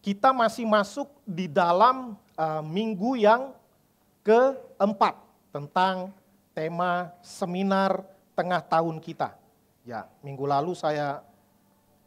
kita masih masuk di dalam minggu yang keempat tentang tema seminar tengah tahun kita. Ya, minggu lalu saya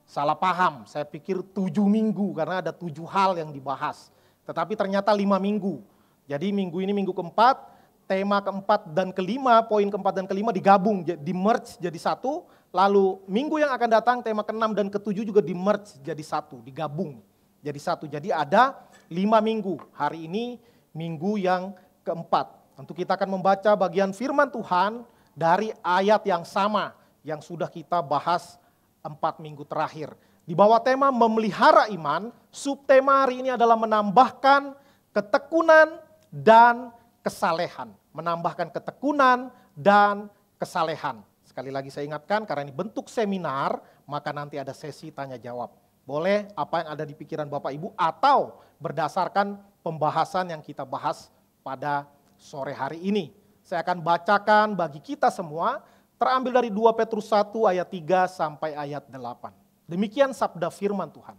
salah paham, saya pikir 7 minggu karena ada 7 hal yang dibahas. Tetapi ternyata 5 minggu. Jadi minggu ini minggu keempat, tema keempat dan kelima, poin keempat dan kelima digabung, di merge jadi satu. Lalu minggu yang akan datang tema ke-6 dan ke-7 juga di merge jadi satu, digabung jadi satu. Jadi ada 5 minggu. Hari ini minggu yang keempat. Tentu kita akan membaca bagian firman Tuhan dari ayat yang sama yang sudah kita bahas 4 minggu terakhir. Di bawah tema memelihara iman, subtema hari ini adalah menambahkan ketekunan dan kesalehan. Menambahkan ketekunan dan kesalehan. Sekali lagi saya ingatkan, karena ini bentuk seminar, maka nanti ada sesi tanya jawab. Boleh apa yang ada di pikiran Bapak Ibu atau berdasarkan pembahasan yang kita bahas pada sore hari ini. Saya akan bacakan bagi kita semua, terambil dari 2 Petrus 1 ayat 3 sampai ayat 8. Demikian sabda firman Tuhan.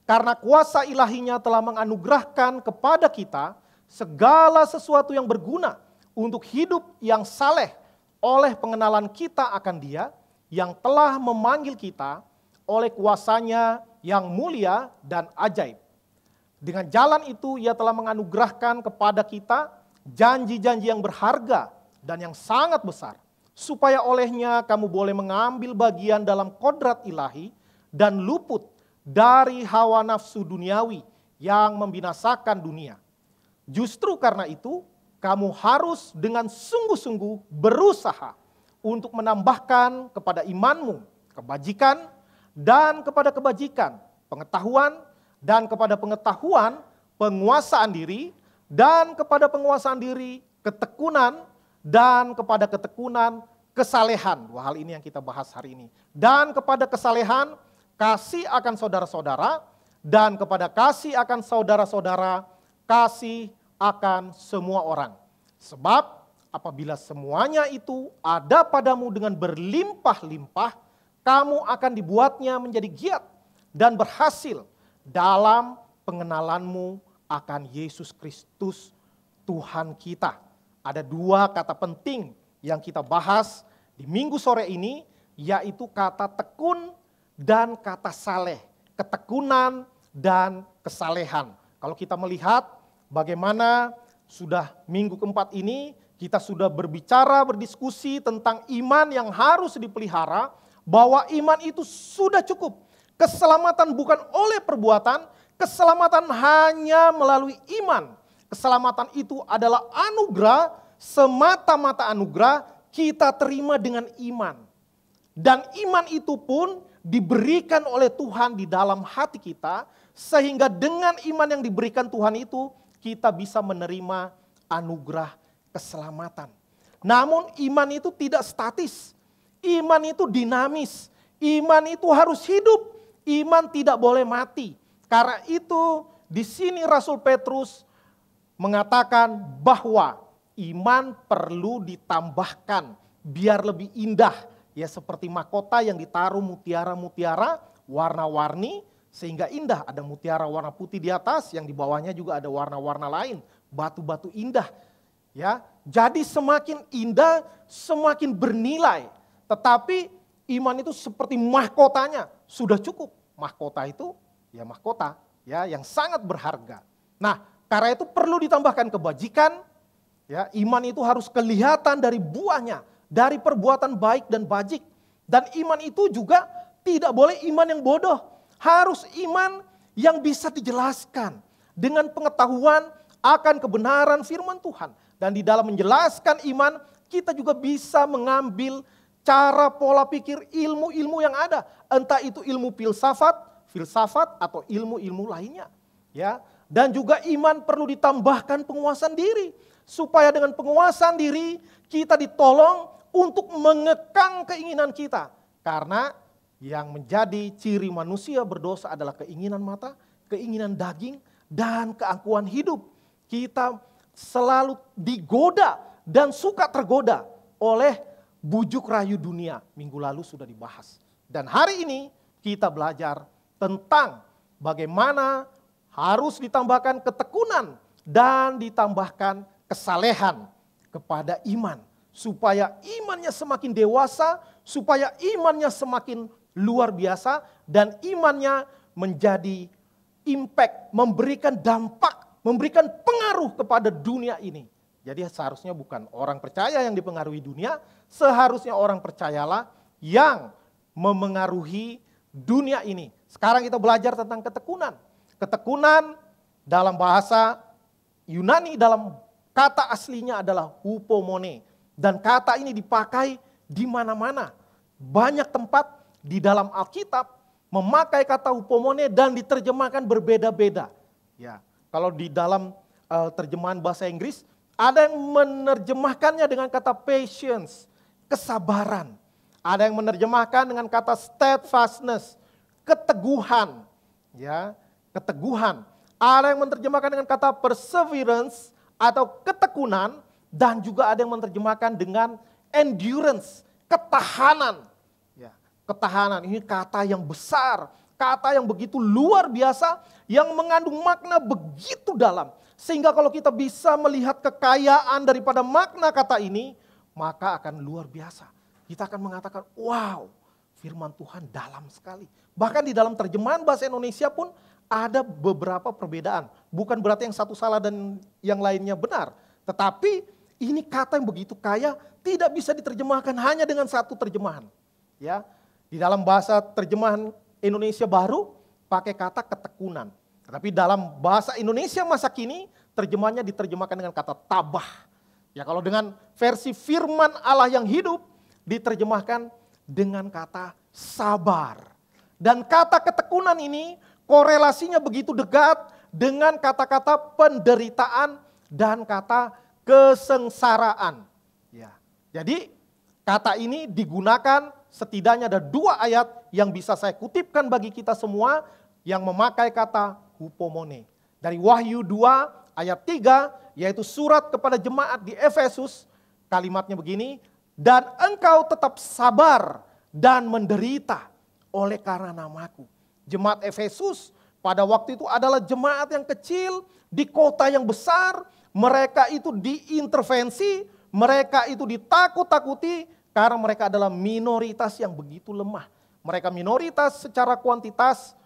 Karena kuasa ilahinya telah menganugerahkan kepada kita segala sesuatu yang berguna untuk hidup yang saleh oleh pengenalan kita akan Dia yang telah memanggil kita oleh kuasanya yang mulia dan ajaib. Dengan jalan itu Ia telah menganugerahkan kepada kita janji-janji yang berharga dan yang sangat besar, supaya olehnya kamu boleh mengambil bagian dalam kodrat ilahi dan luput dari hawa nafsu duniawi yang membinasakan dunia. Justru karena itu, kamu harus dengan sungguh-sungguh berusaha untuk menambahkan kepada imanmu kebajikan, dan kepada kebajikan pengetahuan, dan kepada pengetahuan penguasaan diri, dan kepada penguasaan diri ketekunan, dan kepada ketekunan kesalehan. Dua hal ini yang kita bahas hari ini. Dan kepada kesalehan kasih akan saudara-saudara, dan kepada kasih akan saudara-saudara kasih akan semua orang. Sebab apabila semuanya itu ada padamu dengan berlimpah-limpah, kamu akan dibuatnya menjadi giat dan berhasil dalam pengenalanmu akan Yesus Kristus Tuhan kita. Ada 2 kata penting yang kita bahas di minggu sore ini, yaitu kata tekun dan kata saleh. Ketekunan dan kesalehan. Kalau kita melihat bagaimana sudah minggu keempat ini, kita sudah berbicara, berdiskusi tentang iman yang harus dipelihara, bahwa iman itu sudah cukup. Keselamatan bukan oleh perbuatan, keselamatan hanya melalui iman. Keselamatan itu adalah anugerah, semata-mata anugerah kita terima dengan iman. Dan iman itu pun diberikan oleh Tuhan di dalam hati kita, sehingga dengan iman yang diberikan Tuhan itu, kita bisa menerima anugerah keselamatan. Namun iman itu tidak statis, iman itu dinamis, iman itu harus hidup, iman tidak boleh mati. Karena itu di sini Rasul Petrus mengatakan bahwa iman perlu ditambahkan biar lebih indah. Ya seperti mahkota yang ditaruh mutiara-mutiara warna-warni sehingga indah. Ada mutiara warna putih di atas, yang di bawahnya juga ada warna-warna lain, batu-batu indah. Ya, jadi semakin indah, semakin bernilai. Tetapi iman itu seperti mahkotanya, sudah cukup. Mahkota itu ya mahkota ya yang sangat berharga. Nah, karena itu perlu ditambahkan kebajikan. Ya, iman itu harus kelihatan dari buahnya, dari perbuatan baik dan bajik. Dan iman itu juga tidak boleh iman yang bodoh. Harus iman yang bisa dijelaskan dengan pengetahuan akan kebenaran firman Tuhan. Dan di dalam menjelaskan iman, kita juga bisa mengambil cara pola pikir ilmu-ilmu yang ada. Entah itu ilmu filsafat atau ilmu-ilmu lainnya. Ya. Dan juga iman perlu ditambahkan penguasaan diri. Supaya dengan penguasaan diri kita ditolong untuk mengekang keinginan kita. Karena yang menjadi ciri manusia berdosa adalah keinginan mata, keinginan daging, dan keangkuhan hidup. Kita selalu digoda dan suka tergoda oleh bujuk rayu dunia. Minggu lalu sudah dibahas. Dan hari ini kita belajar tentang bagaimana harus ditambahkan ketekunan dan ditambahkan kesalehan kepada iman. Supaya imannya semakin dewasa, supaya imannya semakin luar biasa, dan imannya menjadi impact, memberikan dampak, memberikan pengaruh kepada dunia ini. Jadi seharusnya bukan orang percaya yang dipengaruhi dunia, seharusnya orang percayalah yang memengaruhi dunia ini. Sekarang kita belajar tentang ketekunan. Ketekunan dalam bahasa Yunani, dalam kata aslinya adalah hupomone. Dan kata ini dipakai di mana-mana. Banyak tempat di dalam Alkitab memakai kata hupomone dan diterjemahkan berbeda-beda. Ya, kalau di dalam terjemahan bahasa Inggris, ada yang menerjemahkannya dengan kata patience, kesabaran. Ada yang menerjemahkan dengan kata steadfastness, keteguhan. Ya, keteguhan. Ada yang menerjemahkan dengan kata perseverance atau ketekunan. Dan juga ada yang menerjemahkan dengan endurance, ketahanan. Ya, ketahanan ini kata yang besar, kata yang begitu luar biasa, yang mengandung makna begitu dalam. Sehingga kalau kita bisa melihat kekayaan daripada makna kata ini, maka akan luar biasa. Kita akan mengatakan, wow, firman Tuhan dalam sekali. Bahkan di dalam terjemahan bahasa Indonesia pun ada beberapa perbedaan. Bukan berarti yang satu salah dan yang lainnya benar. Tetapi ini kata yang begitu kaya, tidak bisa diterjemahkan hanya dengan satu terjemahan. Ya, di dalam bahasa terjemahan Indonesia Baru pakai kata ketekunan. Tetapi dalam bahasa Indonesia masa kini terjemahnya diterjemahkan dengan kata tabah. Ya, kalau dengan versi firman Allah yang hidup diterjemahkan dengan kata sabar. Dan kata ketekunan ini korelasinya begitu dekat dengan kata-kata penderitaan dan kata kesengsaraan. Ya. Jadi kata ini digunakan setidaknya ada 2 ayat yang bisa saya kutipkan bagi kita semua yang memakai kata hupomone. Dari Wahyu 2 ayat 3 yaitu surat kepada jemaat di Efesus, kalimatnya begini, dan engkau tetap sabar dan menderita oleh karena namaku. Jemaat Efesus pada waktu itu adalah jemaat yang kecil di kota yang besar. Mereka itu diintervensi, mereka itu ditakut-takuti karena mereka adalah minoritas yang begitu lemah. Mereka minoritas secara kuantitas,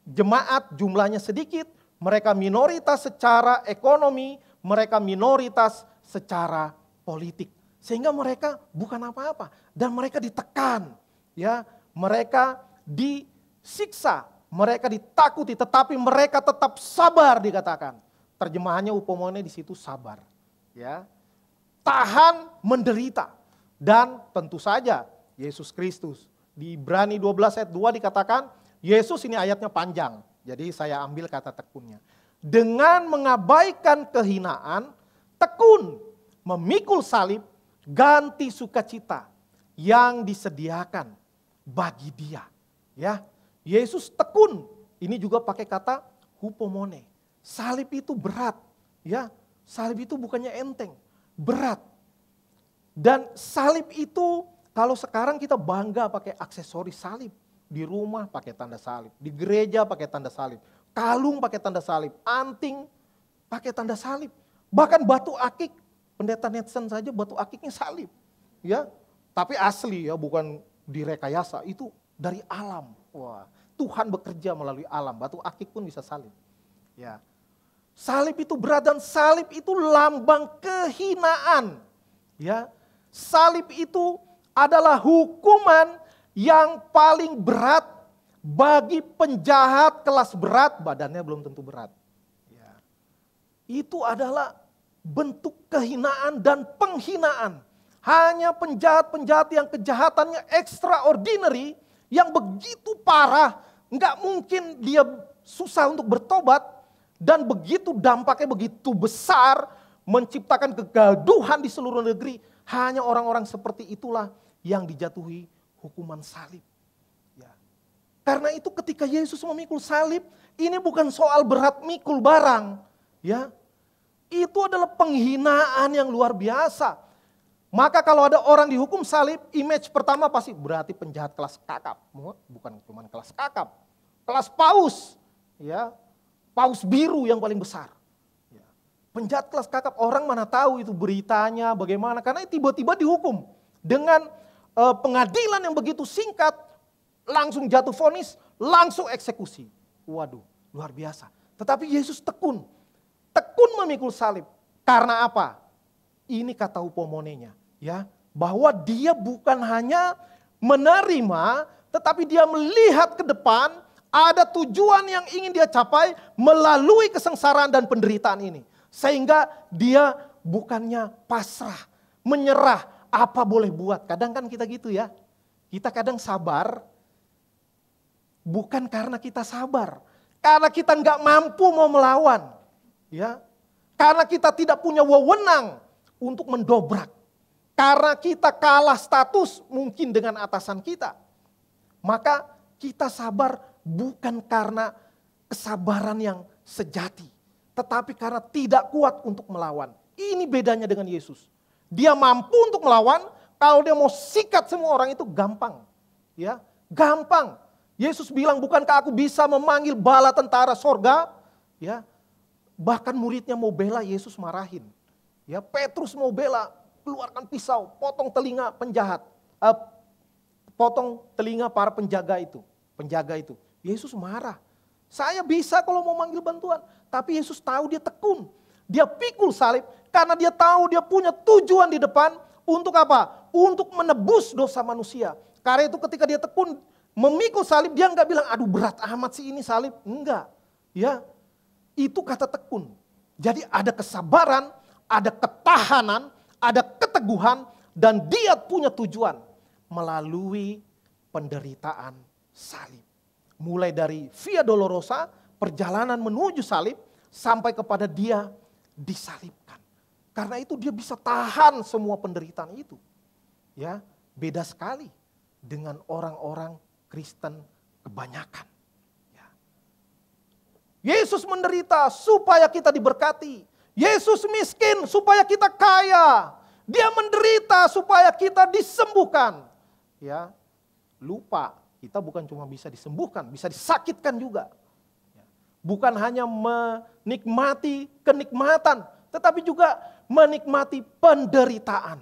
jemaat jumlahnya sedikit, mereka minoritas secara ekonomi, mereka minoritas secara politik. Sehingga mereka bukan apa-apa dan mereka ditekan, ya, mereka disiksa, mereka ditakuti, tetapi mereka tetap sabar dikatakan. Terjemahannya upomone di situ sabar, ya, tahan menderita, dan tentu saja Yesus Kristus di Ibrani 12 ayat 2 dikatakan Yesus, ini ayatnya panjang, jadi saya ambil kata tekunnya. Dengan mengabaikan kehinaan, tekun memikul salib, ganti sukacita yang disediakan bagi Dia. Ya, Yesus tekun, ini juga pakai kata hupomone. Salib itu berat, ya. Salib itu bukannya enteng, berat. Dan salib itu kalau sekarang kita bangga pakai aksesoris salib. Di rumah pakai tanda salib, di gereja pakai tanda salib, kalung pakai tanda salib, anting pakai tanda salib. Bahkan batu akik, pendeta Netsen saja batu akiknya salib. Ya, tapi asli ya, bukan direkayasa, itu dari alam. Wah, Tuhan bekerja melalui alam, batu akik pun bisa salib. Ya. Salib itu berat dan salib itu lambang kehinaan. Ya, salib itu adalah hukuman yang paling berat bagi penjahat kelas berat, badannya belum tentu berat. Ya. Itu adalah bentuk kehinaan dan penghinaan. Hanya penjahat-penjahat yang kejahatannya extraordinary, yang begitu parah, nggak mungkin dia susah untuk bertobat. Dan begitu dampaknya begitu besar, menciptakan kegaduhan di seluruh negeri. Hanya orang-orang seperti itulah yang dijatuhi hukuman salib. Ya. Karena itu ketika Yesus memikul salib, ini bukan soal berat mikul barang. Ya. Itu adalah penghinaan yang luar biasa. Maka kalau ada orang dihukum salib, image pertama pasti berarti penjahat kelas kakap. Bukan cuma kelas kakap, kelas paus. Ya. paus biru yang paling besar. Ya. Penjahat kelas kakap, orang mana tahu itu beritanya bagaimana, karena tiba-tiba dihukum dengan pengadilan yang begitu singkat, langsung jatuh vonis, langsung eksekusi. Waduh, luar biasa. Tetapi Yesus tekun memikul salib. Karena apa? Ini kata upomonenya, ya, bahwa dia bukan hanya menerima, tetapi dia melihat ke depan, ada tujuan yang ingin dia capai melalui kesengsaraan dan penderitaan ini. Sehingga dia bukannya pasrah, menyerah, apa boleh buat. Kadang kan kita gitu ya, kita kadang sabar, bukan karena kita sabar, karena kita nggak mampu mau melawan, ya, karena kita tidak punya wewenang untuk mendobrak. Karena kita kalah status mungkin dengan atasan kita. Maka kita sabar bukan karena kesabaran yang sejati. Tetapi karena tidak kuat untuk melawan. Ini bedanya dengan Yesus. Dia mampu untuk melawan, kalau dia mau sikat semua orang itu gampang. Ya, gampang. Yesus bilang, bukankah aku bisa memanggil bala tentara sorga? Ya, bahkan muridnya mau bela, Yesus marahin. Ya, Petrus mau bela, keluarkan pisau, potong telinga penjahat, potong telinga para penjaga itu. Yesus marah. Saya bisa kalau mau manggil bantuan, tapi Yesus tahu dia tekun. Dia pikul salib karena dia tahu dia punya tujuan di depan untuk apa? Untuk menebus dosa manusia. Karena itu ketika dia tekun memikul salib, dia enggak bilang, aduh berat amat sih ini salib. Enggak. Ya, itu kata tekun. Jadi ada kesabaran, ada ketahanan, ada keteguhan, dan dia punya tujuan melalui penderitaan salib. Mulai dari Via Dolorosa, perjalanan menuju salib, sampai kepada dia disalibkan. Karena itu dia bisa tahan semua penderitaan itu. Ya, beda sekali dengan orang-orang Kristen kebanyakan. Ya. Yesus menderita supaya kita diberkati. Yesus miskin supaya kita kaya. Dia menderita supaya kita disembuhkan. Ya, lupa kita bukan cuma bisa disembuhkan, bisa disakitkan juga. Bukan hanya menikmati kenikmatan, tetapi juga menikmati penderitaan.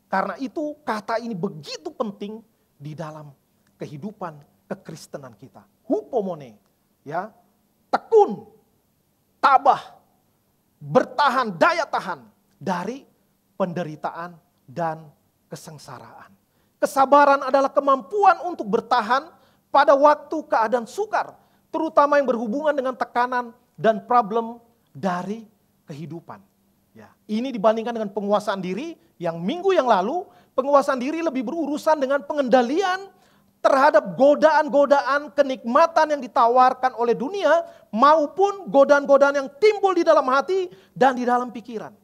Karena itu kata ini begitu penting di dalam kehidupan kekristenan kita. Hupomone, ya, tekun, tabah, bertahan, daya tahan dari penderitaan dan kesengsaraan. Kesabaran adalah kemampuan untuk bertahan pada waktu keadaan sukar, terutama yang berhubungan dengan tekanan dan problem dari kehidupan. Ya, ini dibandingkan dengan penguasaan diri yang minggu yang lalu, penguasaan diri lebih berurusan dengan pengendalian terhadap godaan-godaan kenikmatan yang ditawarkan oleh dunia maupun godaan-godaan yang timbul di dalam hati dan di dalam pikiran.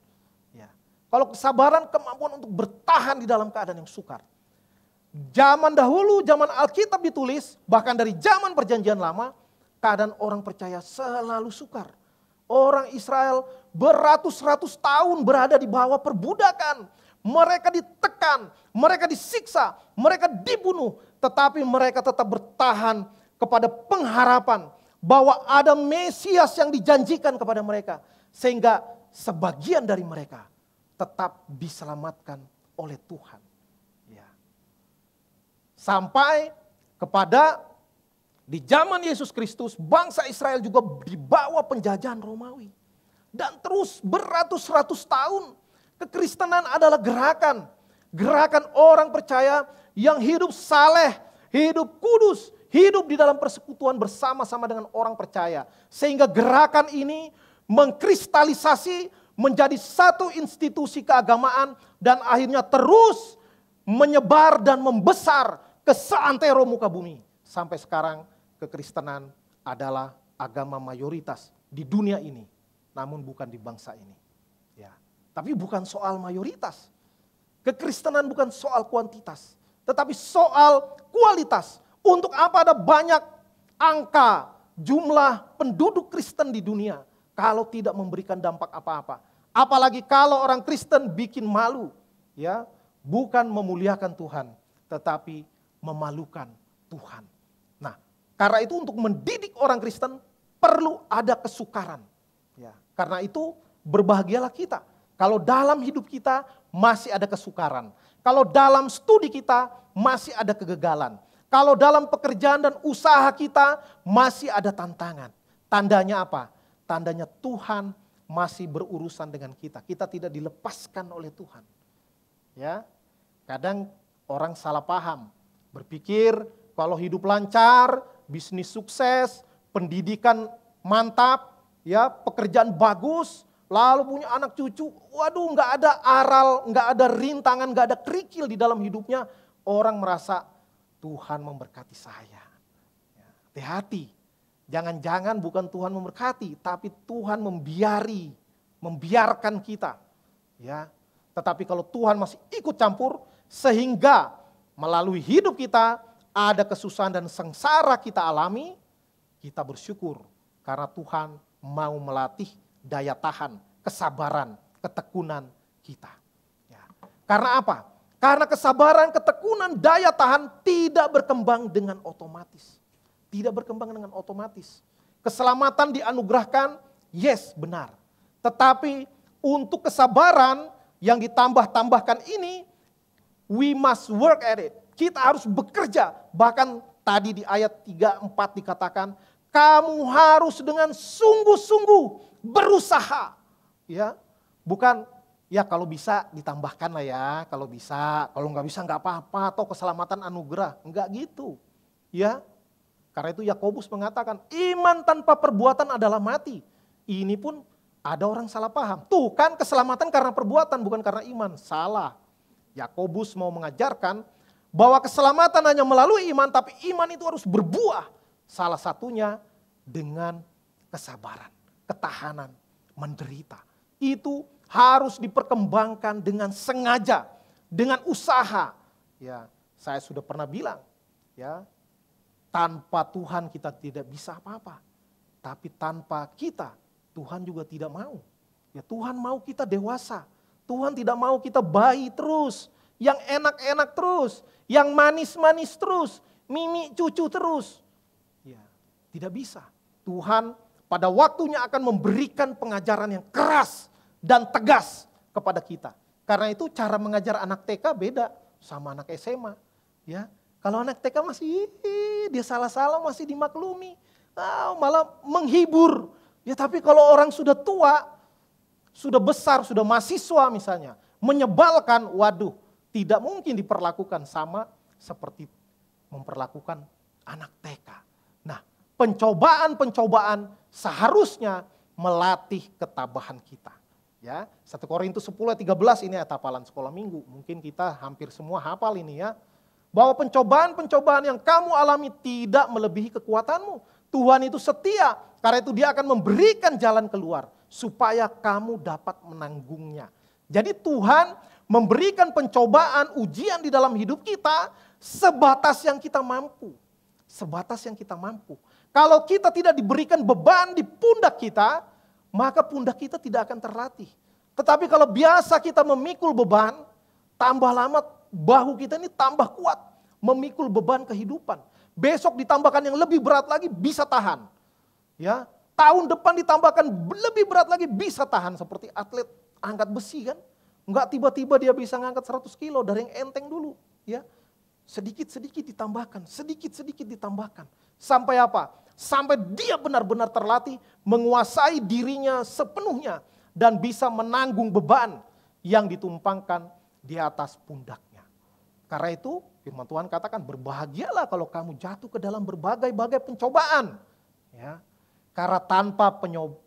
Ya. Kalau kesabaran, kemampuan untuk bertahan di dalam keadaan yang sukar. Zaman dahulu, zaman Alkitab ditulis, bahkan dari zaman perjanjian lama, keadaan orang percaya selalu sukar. Orang Israel beratus-ratus tahun berada di bawah perbudakan. Mereka ditekan, mereka disiksa, mereka dibunuh. Tetapi mereka tetap bertahan kepada pengharapan bahwa ada Mesias yang dijanjikan kepada mereka. Sehingga sebagian dari mereka tetap diselamatkan oleh Tuhan. Ya. Sampai kepada di zaman Yesus Kristus, bangsa Israel juga dibawa penjajahan Romawi. Dan terus beratus-ratus tahun, kekristenan adalah gerakan. Gerakan orang percaya yang hidup saleh, hidup kudus, hidup di dalam persekutuan bersama-sama dengan orang percaya. Sehingga gerakan ini mengkristalisasi menjadi satu institusi keagamaan dan akhirnya terus menyebar dan membesar ke seantero muka bumi. Sampai sekarang kekristenan adalah agama mayoritas di dunia ini, namun bukan di bangsa ini. Ya, tapi bukan soal mayoritas. Kekristenan bukan soal kuantitas, tetapi soal kualitas. Untuk apa ada banyak angka jumlah penduduk Kristen di dunia kalau tidak memberikan dampak apa-apa? Apalagi kalau orang Kristen bikin malu, ya, bukan memuliakan Tuhan, tetapi memalukan Tuhan. Nah, karena itu untuk mendidik orang Kristen perlu ada kesukaran. Ya, karena itu berbahagialah kita kalau dalam hidup kita masih ada kesukaran. Kalau dalam studi kita masih ada kegagalan. Kalau dalam pekerjaan dan usaha kita masih ada tantangan. Tandanya apa? Tandanya Tuhan masih berurusan dengan kita. Kita tidak dilepaskan oleh Tuhan. Ya, kadang orang salah paham. Berpikir kalau hidup lancar, bisnis sukses, pendidikan mantap, ya, pekerjaan bagus, lalu punya anak cucu, waduh nggak ada aral, nggak ada rintangan, nggak ada kerikil di dalam hidupnya. Orang merasa Tuhan memberkati saya. Ya, hati-hati, jangan-jangan bukan Tuhan memberkati, tapi Tuhan membiarkan kita. Ya, tetapi kalau Tuhan masih ikut campur, sehingga melalui hidup kita ada kesusahan dan sengsara kita alami, kita bersyukur karena Tuhan mau melatih daya tahan, kesabaran, ketekunan kita. Ya. Karena apa? Karena kesabaran, ketekunan, daya tahan tidak berkembang dengan otomatis. Tidak berkembang dengan otomatis. Keselamatan dianugerahkan, yes benar. Tetapi untuk kesabaran yang ditambah-tambahkan ini, we must work at it. Kita harus bekerja. Bahkan tadi di ayat 3-4 dikatakan, kamu harus dengan sungguh-sungguh berusaha, ya, bukan ya kalau bisa ditambahkan lah ya, kalau bisa, kalau nggak bisa nggak apa-apa, atau keselamatan anugerah, nggak gitu, ya. Karena itu Yakobus mengatakan iman tanpa perbuatan adalah mati. Ini pun ada orang salah paham. Tuh kan keselamatan karena perbuatan bukan karena iman, salah. Yakobus mau mengajarkan bahwa keselamatan hanya melalui iman, tapi iman itu harus berbuah. Salah satunya dengan kesabaran. Ketahanan, menderita. Itu harus diperkembangkan dengan sengaja, dengan usaha. Ya, saya sudah pernah bilang, ya, tanpa Tuhan kita tidak bisa apa-apa. Tapi tanpa kita, Tuhan juga tidak mau. Ya, Tuhan mau kita dewasa. Tuhan tidak mau kita bayi terus, yang enak-enak terus, yang manis-manis terus, mimi cucu terus. Ya, tidak bisa. Tuhan pada waktunya akan memberikan pengajaran yang keras dan tegas kepada kita. Karena itu cara mengajar anak TK beda sama anak SMA. Ya, kalau anak TK masih dia salah-salah masih dimaklumi, malah menghibur. Ya, tapi kalau orang sudah tua, sudah besar, sudah mahasiswa misalnya, menyebalkan, waduh, tidak mungkin diperlakukan sama seperti memperlakukan anak TK. Nah, pencobaan-pencobaan seharusnya melatih ketabahan kita. Ya, 1 Korintus 10:13 ini hafalan sekolah minggu. Mungkin kita hampir semua hafal ini ya. Bahwa pencobaan-pencobaan yang kamu alami tidak melebihi kekuatanmu. Tuhan itu setia, karena itu dia akan memberikan jalan keluar supaya kamu dapat menanggungnya. Jadi Tuhan memberikan pencobaan, ujian di dalam hidup kita sebatas yang kita mampu. Sebatas yang kita mampu. Kalau kita tidak diberikan beban di pundak kita, maka pundak kita tidak akan terlatih. Tetapi kalau biasa kita memikul beban, tambah lama bahu kita ini tambah kuat. Memikul beban kehidupan. Besok ditambahkan yang lebih berat lagi bisa tahan. Ya, tahun depan ditambahkan lebih berat lagi bisa tahan. Seperti atlet angkat besi kan. Enggak tiba-tiba dia bisa ngangkat 100 kilo dari yang enteng dulu. Ya, sedikit-sedikit ditambahkan, sedikit-sedikit ditambahkan. Sampai apa? Sampai dia benar-benar terlatih menguasai dirinya sepenuhnya dan bisa menanggung beban yang ditumpangkan di atas pundaknya. Karena itu firman Tuhan katakan berbahagialah kalau kamu jatuh ke dalam berbagai-bagai pencobaan. Ya, karena tanpa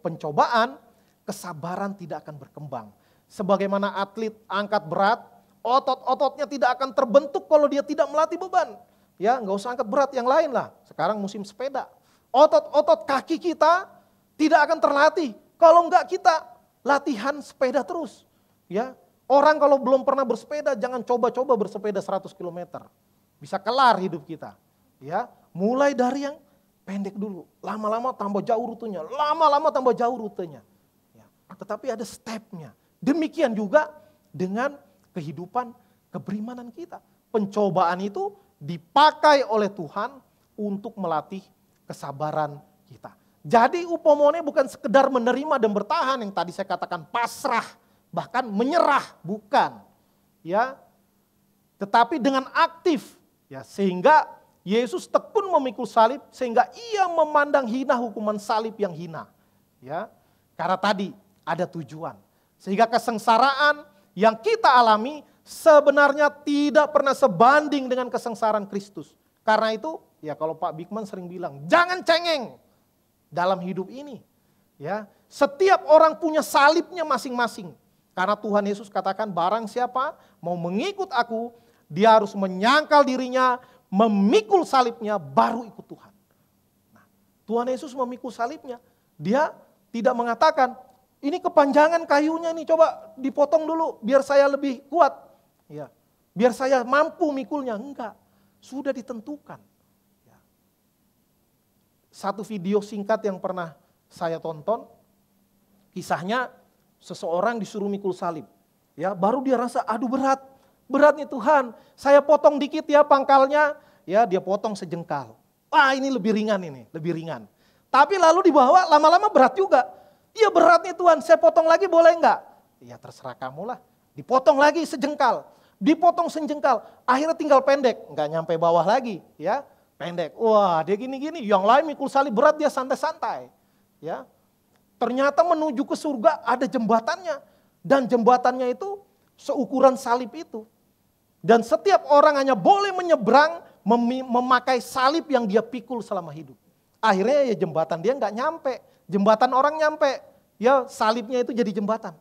pencobaan kesabaran tidak akan berkembang. Sebagaimana atlet angkat berat, otot-ototnya tidak akan terbentuk kalau dia tidak melatih beban. Ya, nggak usah angkat berat yang lain lah. Sekarang musim sepeda. Otot-otot kaki kita tidak akan terlatih kalau enggak kita latihan sepeda terus. Ya, orang kalau belum pernah bersepeda jangan coba-coba bersepeda 100 km. Bisa kelar hidup kita. Ya, mulai dari yang pendek dulu, lama-lama tambah jauh rutenya, lama-lama tambah jauh rutenya. Ya, tetapi ada stepnya. Demikian juga dengan kehidupan keberimanan kita. Pencobaan itu dipakai oleh Tuhan untuk melatih kesabaran kita. Jadi upomone bukan sekedar menerima dan bertahan yang tadi saya katakan pasrah, bahkan menyerah, bukan. Ya. Tetapi dengan aktif, ya, sehingga Yesus tekun memikul salib sehingga ia memandang hina hukuman salib yang hina. Ya. Karena tadi ada tujuan. Sehingga kesengsaraan yang kita alami sebenarnya tidak pernah sebanding dengan kesengsaraan Kristus. Karena itu, ya kalau Pak Bigman sering bilang, jangan cengeng dalam hidup ini. Ya, setiap orang punya salibnya masing-masing. Karena Tuhan Yesus katakan, barang siapa mau mengikut aku, dia harus menyangkal dirinya, memikul salibnya, baru ikut Tuhan. Nah, Tuhan Yesus memikul salibnya. Dia tidak mengatakan, ini kepanjangan kayunya nih, coba dipotong dulu biar saya lebih kuat. Ya, biar saya mampu mikulnya. Enggak, sudah ditentukan. Ya. Satu video singkat yang pernah saya tonton, kisahnya seseorang disuruh mikul salib. Ya, baru dia rasa, aduh berat nih Tuhan, saya potong dikit ya pangkalnya. Ya, dia potong sejengkal. Wah, ini lebih ringan ini, lebih ringan. Tapi lalu dibawa lama-lama berat juga. Iya berat nih Tuhan, saya potong lagi boleh enggak? Ya terserah kamu lah. Dipotong lagi sejengkal, dipotong sejengkal, akhirnya tinggal pendek, enggak nyampe bawah lagi, ya pendek. Wah dia gini-gini, yang lain mikul salib berat dia santai-santai, ya. Ternyata menuju ke surga ada jembatannya, dan jembatannya itu seukuran salib itu. Dan setiap orang hanya boleh menyeberang memakai salib yang dia pikul selama hidup. Akhirnya ya jembatan dia enggak nyampe. Jembatan orang nyampe, ya salibnya itu jadi jembatan.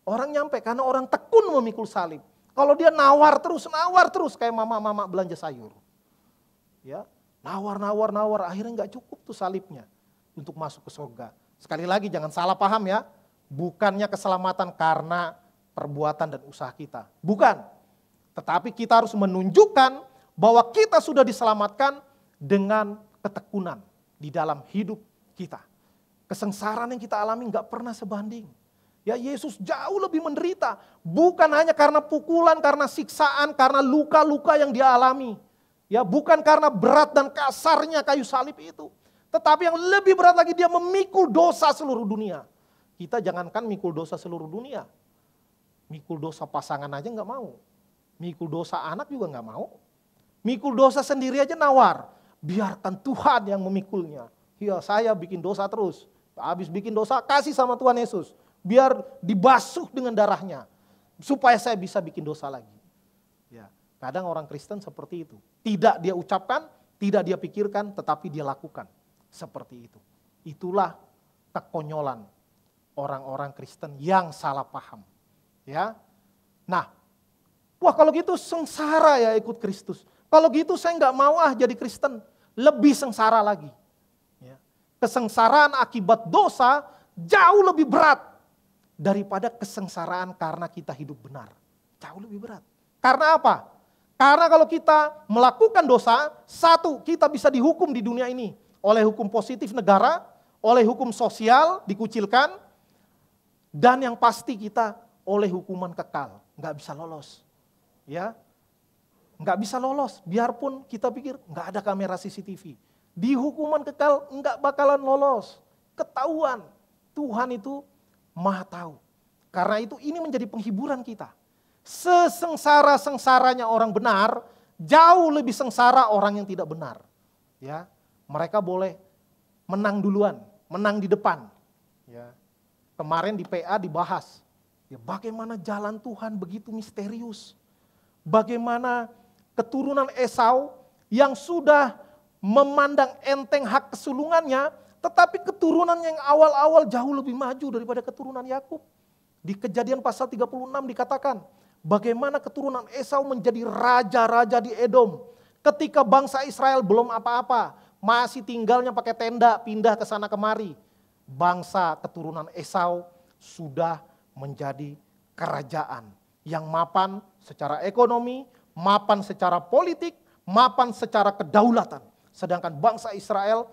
Orang nyampe karena orang tekun memikul salib. Kalau dia nawar terus kayak mama-mama belanja sayur. Ya, nawar, akhirnya nggak cukup tuh salibnya untuk masuk ke surga. Sekali lagi jangan salah paham ya, bukannya keselamatan karena perbuatan dan usaha kita. Bukan, tetapi kita harus menunjukkan bahwa kita sudah diselamatkan dengan ketekunan di dalam hidup kita. Kesengsaraan yang kita alami nggak pernah sebanding. Ya Yesus jauh lebih menderita. Bukan hanya karena pukulan, karena siksaan, karena luka-luka yang dia alami. Ya bukan karena berat dan kasarnya kayu salib itu. Tetapi yang lebih berat lagi dia memikul dosa seluruh dunia. Kita jangankan mikul dosa seluruh dunia. Mikul dosa pasangan aja nggak mau. Mikul dosa anak juga nggak mau. Mikul dosa sendiri aja nawar. Biarkan Tuhan yang memikulnya. Ya saya bikin dosa terus. Habis bikin dosa, kasih sama Tuhan Yesus. Biar dibasuh dengan darahnya. Supaya saya bisa bikin dosa lagi. Ya, kadang orang Kristen seperti itu. Tidak dia ucapkan, tidak dia pikirkan, tetapi dia lakukan. Seperti itu. Itulah kekonyolan orang-orang Kristen yang salah paham. Ya. Nah, wah kalau gitu sengsara ya ikut Kristus. Kalau gitu saya nggak mau jadi Kristen. Lebih sengsara lagi. Kesengsaraan akibat dosa jauh lebih berat daripada kesengsaraan karena kita hidup benar. Jauh lebih berat. Karena apa? Karena kalau kita melakukan dosa, satu, kita bisa dihukum di dunia ini. Oleh hukum positif negara, oleh hukum sosial dikucilkan, dan yang pasti kita oleh hukuman kekal. Nggak bisa lolos. Ya, nggak bisa lolos, biarpun kita pikir nggak ada kamera CCTV. Di hukuman kekal enggak bakalan lolos. Ketahuan. Tuhan itu Maha tahu. Karena itu ini menjadi penghiburan kita. Sesengsara-sengsaranya orang benar, jauh lebih sengsara orang yang tidak benar. Ya, mereka boleh menang duluan, menang di depan. Ya. Kemarin di PA dibahas, ya, bagaimana jalan Tuhan begitu misterius. Bagaimana keturunan Esau yang sudah memandang enteng hak kesulungannya, tetapi keturunan yang awal-awal jauh lebih maju daripada keturunan Yakub. Di Kejadian pasal 36 dikatakan, bagaimana keturunan Esau menjadi raja-raja di Edom. Ketika bangsa Israel belum apa-apa, masih tinggalnya pakai tenda, pindah ke sana kemari. Bangsa keturunan Esau sudah menjadi kerajaan yang mapan secara ekonomi, mapan secara politik, mapan secara kedaulatan. Sedangkan bangsa Israel,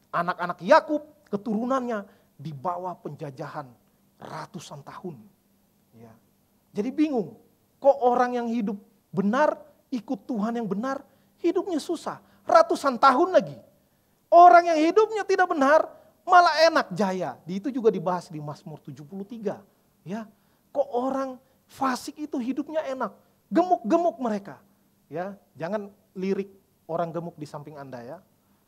anak-anak Yakub, keturunannya di bawah penjajahan ratusan tahun. Ya. Jadi bingung, kok orang yang hidup benar, ikut Tuhan yang benar, hidupnya susah. Ratusan tahun lagi. Orang yang hidupnya tidak benar, malah enak jaya. Di itu juga dibahas di Mazmur 73. Ya, kok orang fasik itu hidupnya enak, gemuk-gemuk mereka. Ya, jangan lirik orang gemuk di samping Anda ya.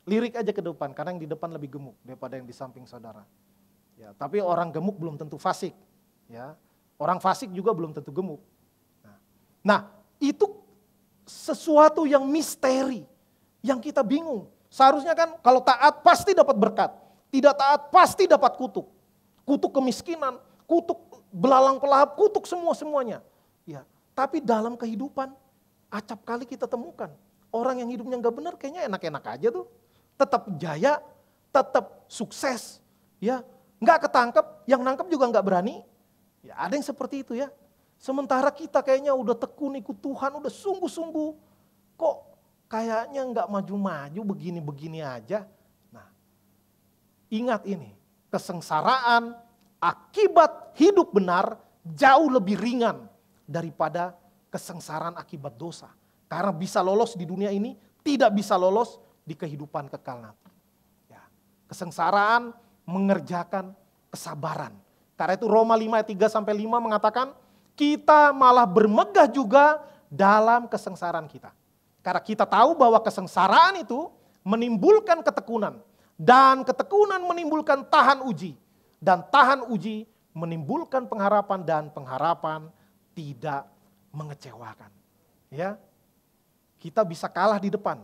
Lirik aja ke depan, karena yang di depan lebih gemuk daripada yang di samping saudara. Ya, tapi orang gemuk belum tentu fasik. Ya, orang fasik juga belum tentu gemuk. Nah, itu sesuatu yang misteri, yang kita bingung. Seharusnya kan kalau taat pasti dapat berkat, tidak taat pasti dapat kutuk. Kutuk kemiskinan, kutuk belalang pelahap, kutuk semuanya. Ya, tapi dalam kehidupan acap kali kita temukan orang yang hidupnya nggak benar kayaknya enak-enak aja tuh, tetap jaya, tetap sukses, ya nggak ketangkep, yang nangkep juga nggak berani. Ya ada yang seperti itu ya. Sementara kita kayaknya udah tekun ikut Tuhan, udah sungguh-sungguh, kok kayaknya nggak maju-maju begini-begini aja. Nah, ingat ini, kesengsaraan akibat hidup benar jauh lebih ringan daripada kesengsaraan akibat dosa. Karena bisa lolos di dunia ini, tidak bisa lolos di kehidupan kekal nanti. Ya, kesengsaraan mengerjakan kesabaran. Karena itu Roma 5 ayat 3-5 mengatakan, kita malah bermegah juga dalam kesengsaraan kita. Karena kita tahu bahwa kesengsaraan itu menimbulkan ketekunan. Dan ketekunan menimbulkan tahan uji. Dan tahan uji menimbulkan pengharapan, dan pengharapan tidak mengecewakan. Ya, kita bisa kalah di depan,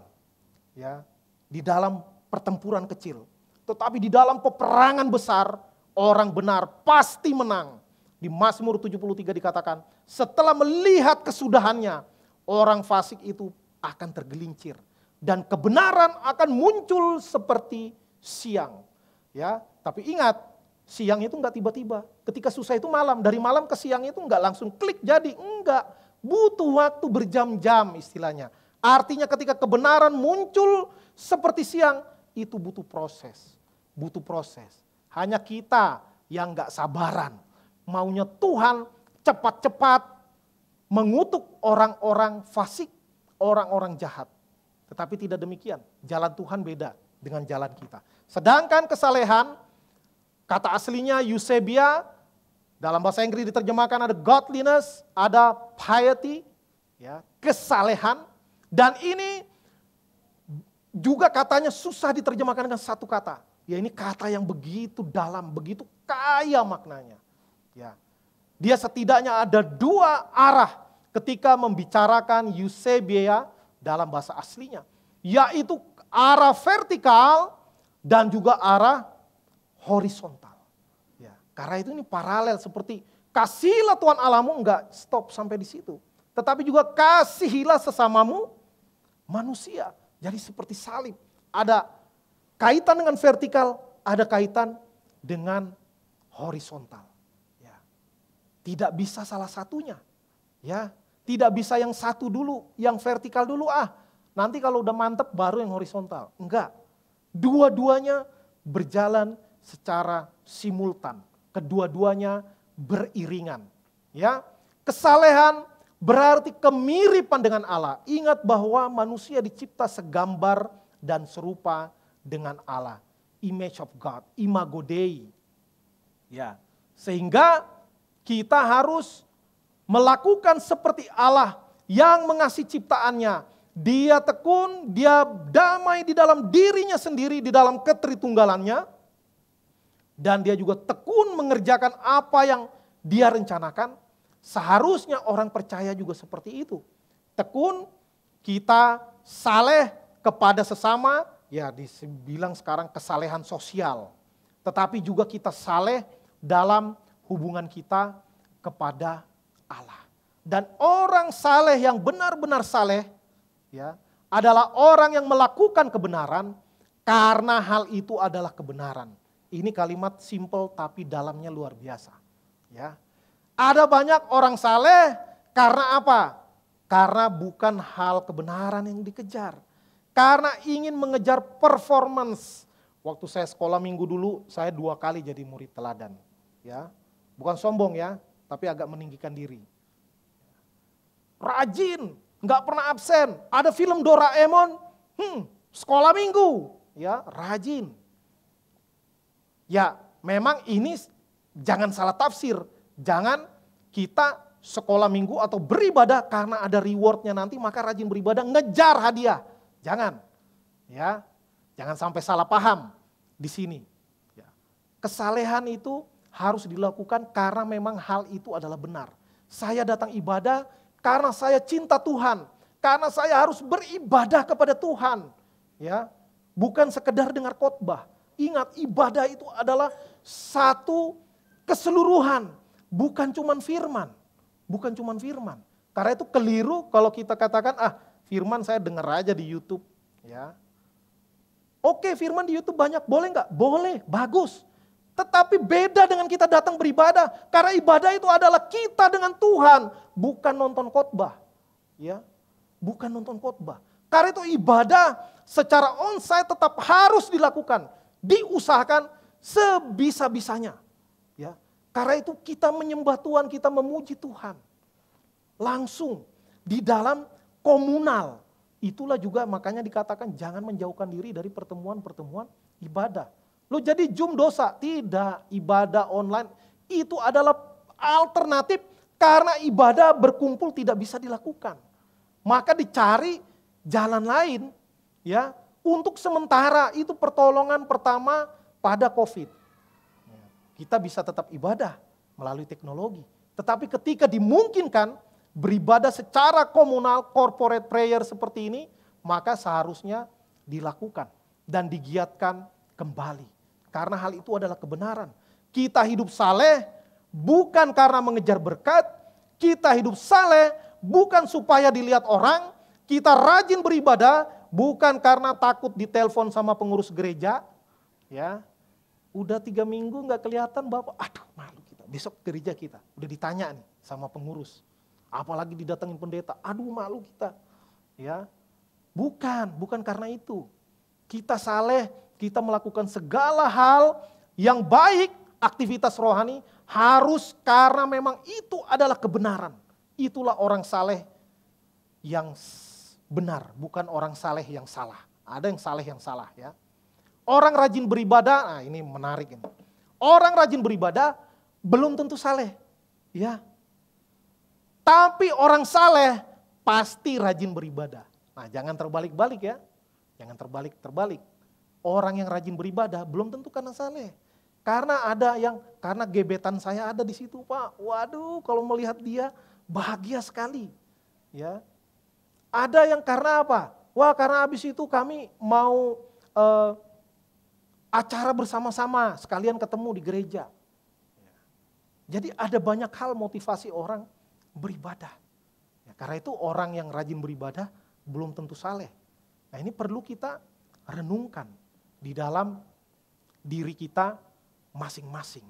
ya, di dalam pertempuran kecil. Tetapi di dalam peperangan besar, orang benar pasti menang. Di Mazmur 73 dikatakan, setelah melihat kesudahannya, orang fasik itu akan tergelincir. Dan kebenaran akan muncul seperti siang. Ya, tapi ingat, siang itu enggak tiba-tiba. Ketika susah itu malam, dari malam ke siang itu enggak langsung klik jadi, enggak. Butuh waktu berjam-jam istilahnya. Artinya ketika kebenaran muncul seperti siang, itu butuh proses. Butuh proses. Hanya kita yang enggak sabaran. Maunya Tuhan cepat-cepat mengutuk orang-orang fasik, orang-orang jahat. Tetapi tidak demikian, jalan Tuhan beda dengan jalan kita. Sedangkan kesalehan, kata aslinya eusebia, dalam bahasa Inggris diterjemahkan ada godliness, ada piety, ya, kesalehan. Dan ini juga katanya susah diterjemahkan dengan satu kata. Ya ini kata yang begitu dalam, begitu kaya maknanya. Ya, dia setidaknya ada dua arah ketika membicarakan eusebia dalam bahasa aslinya. Yaitu arah vertikal dan juga arah horizontal. Ya, karena itu ini paralel seperti kasihilah Tuhan Allahmu, enggak stop sampai di situ. Tetapi juga kasihilah sesamamu manusia. Jadi seperti salib. Ada kaitan dengan vertikal, ada kaitan dengan horizontal. Tidak bisa salah satunya. Ya, tidak bisa yang satu dulu, yang vertikal dulu nanti kalau udah mantep baru yang horizontal. Enggak. Dua-duanya berjalan secara simultan. Kedua-duanya beriringan. Ya, kesalehan berarti kemiripan dengan Allah. Ingat bahwa manusia dicipta segambar dan serupa dengan Allah. Image of God, imago Dei. Ya, sehingga kita harus melakukan seperti Allah yang mengasihi ciptaannya. Dia tekun, dia damai di dalam dirinya sendiri, di dalam ketritunggalannya. Dan dia juga tekun mengerjakan apa yang dia rencanakan. Seharusnya orang percaya juga seperti itu. Tekun, kita saleh kepada sesama, ya dibilang sekarang kesalehan sosial. Tetapi juga kita saleh dalam hubungan kita kepada Allah. Dan orang saleh yang benar-benar saleh, ya, adalah orang yang melakukan kebenaran karena hal itu adalah kebenaran. Ini kalimat simple tapi dalamnya luar biasa. Ya, ada banyak orang saleh karena apa? Karena bukan hal kebenaran yang dikejar. Karena ingin mengejar performance. Waktu saya sekolah minggu dulu, saya 2 kali jadi murid teladan. Ya, bukan sombong ya, tapi agak meninggikan diri. Rajin, nggak pernah absen. Ada film Doraemon, sekolah minggu, ya rajin. Ya, memang ini jangan salah tafsir. Jangan kita sekolah minggu atau beribadah karena ada rewardnya nanti maka rajin beribadah ngejar hadiah. Jangan. Ya, jangan sampai salah paham di sini. Ya. Kesalehan itu harus dilakukan karena memang hal itu adalah benar. Saya datang ibadah karena saya cinta Tuhan, karena saya harus beribadah kepada Tuhan. Ya, bukan sekedar dengar khotbah. Ingat, ibadah itu adalah satu keseluruhan, bukan cuman firman. Bukan cuman firman. Karena itu keliru kalau kita katakan, firman saya dengar aja di YouTube. Ya. Oke, firman di YouTube banyak, boleh nggak? Boleh, bagus. Tetapi beda dengan kita datang beribadah. Karena ibadah itu adalah kita dengan Tuhan, bukan nonton khotbah. Ya, bukan nonton khotbah. Karena itu ibadah secara onsite tetap harus dilakukan, diusahakan sebisa-bisanya. Ya, karena itu kita menyembah Tuhan, kita memuji Tuhan. Langsung di dalam komunal. Itulah juga makanya dikatakan jangan menjauhkan diri dari pertemuan-pertemuan ibadah. Lo jadi Zoom dosa? Tidak, ibadah online itu adalah alternatif karena ibadah berkumpul tidak bisa dilakukan. Maka dicari jalan lain ya untuk sementara itu pertolongan pertama pada COVID. Kita bisa tetap ibadah melalui teknologi. Tetapi ketika dimungkinkan beribadah secara komunal, corporate prayer seperti ini, maka seharusnya dilakukan dan digiatkan kembali. Karena hal itu adalah kebenaran. Kita hidup saleh bukan karena mengejar berkat, kita hidup saleh bukan supaya dilihat orang, kita rajin beribadah bukan karena takut ditelepon sama pengurus gereja. Ya, udah 3 minggu gak kelihatan Bapak, aduh malu kita, besok gereja kita, udah ditanya nih sama pengurus. Apalagi didatengin pendeta, aduh malu kita. Ya, bukan karena itu. Kita saleh, kita melakukan segala hal yang baik, aktivitas rohani harus karena memang itu adalah kebenaran. Itulah orang saleh yang benar, bukan orang saleh yang salah. Ada yang saleh yang salah ya. Orang rajin beribadah, nah ini menarik ini. Orang rajin beribadah belum tentu saleh. Ya. Tapi orang saleh pasti rajin beribadah. Nah, jangan terbalik-balik ya. Jangan terbalik-terbalik. Orang yang rajin beribadah belum tentu karena saleh. Karena ada yang, karena gebetan saya ada di situ Pak. Waduh, kalau melihat dia bahagia sekali. Ya. Ada yang karena apa? Wah, karena habis itu kami mau acara bersama-sama, sekalian ketemu di gereja. Jadi ada banyak hal motivasi orang beribadah. Ya, karena itu orang yang rajin beribadah belum tentu saleh. Nah ini perlu kita renungkan di dalam diri kita masing-masing.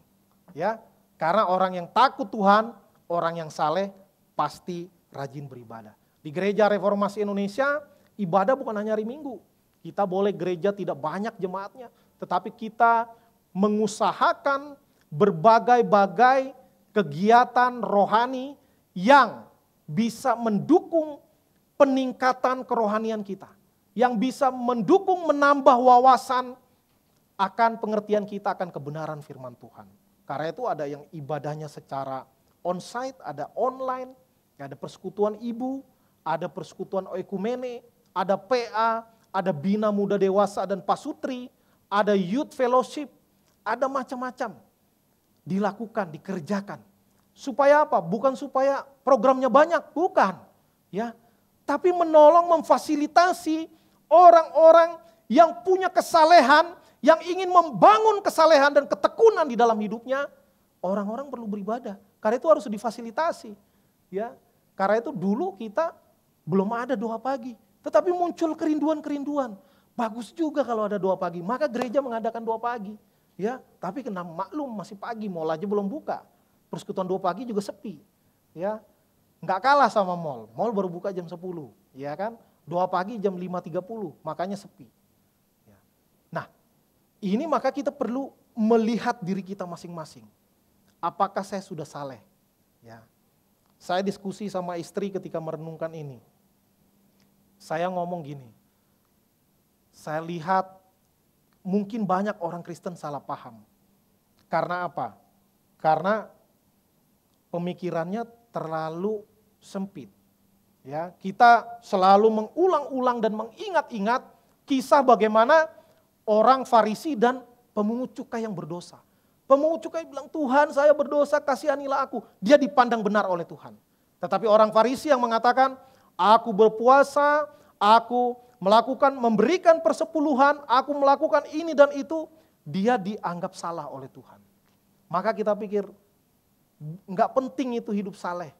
Ya, karena orang yang takut Tuhan, orang yang saleh pasti rajin beribadah. Di Gereja Reformasi Indonesia, ibadah bukan hanya hari Minggu. Kita boleh gereja tidak banyak jemaatnya, tetapi kita mengusahakan berbagai-bagai kegiatan rohani yang bisa mendukung peningkatan kerohanian kita. Yang bisa mendukung menambah wawasan akan pengertian kita akan kebenaran firman Tuhan. Karena itu ada yang ibadahnya secara onsite, ada online, ada persekutuan ibu, ada persekutuan oikumene, ada PA, ada bina muda dewasa dan pasutri, ada youth fellowship, ada macam-macam. Dilakukan, dikerjakan. Supaya apa? Bukan supaya programnya banyak, bukan. Ya, tapi menolong memfasilitasi orang-orang yang punya kesalehan, yang ingin membangun kesalehan dan ketekunan di dalam hidupnya, orang-orang perlu beribadah. Karena itu harus difasilitasi. Ya, karena itu dulu kita belum ada doa pagi, tetapi muncul kerinduan-kerinduan. Bagus juga kalau ada doa pagi, maka gereja mengadakan doa pagi. Ya, tapi kena maklum masih pagi, mall aja belum buka. Persekutuan doa pagi juga sepi. Ya, nggak kalah sama mall. Mall baru buka jam 10, ya kan? Doa pagi jam 5.30, makanya sepi. Ya. Nah, ini maka kita perlu melihat diri kita masing-masing. Apakah saya sudah saleh? Ya. Saya diskusi sama istri ketika merenungkan ini. Saya ngomong gini, saya lihat mungkin banyak orang Kristen salah paham. Karena apa? Karena pemikirannya terlalu sempit. Ya, kita selalu mengulang-ulang dan mengingat-ingat kisah bagaimana orang Farisi dan pemungut cukai yang berdosa. Pemungut cukai bilang, Tuhan saya berdosa, kasihanilah aku. Dia dipandang benar oleh Tuhan. Tetapi orang Farisi yang mengatakan, aku berpuasa, aku memberikan persepuluhan, aku melakukan ini dan itu, dia dianggap salah oleh Tuhan. Maka kita pikir, enggak penting itu hidup saleh.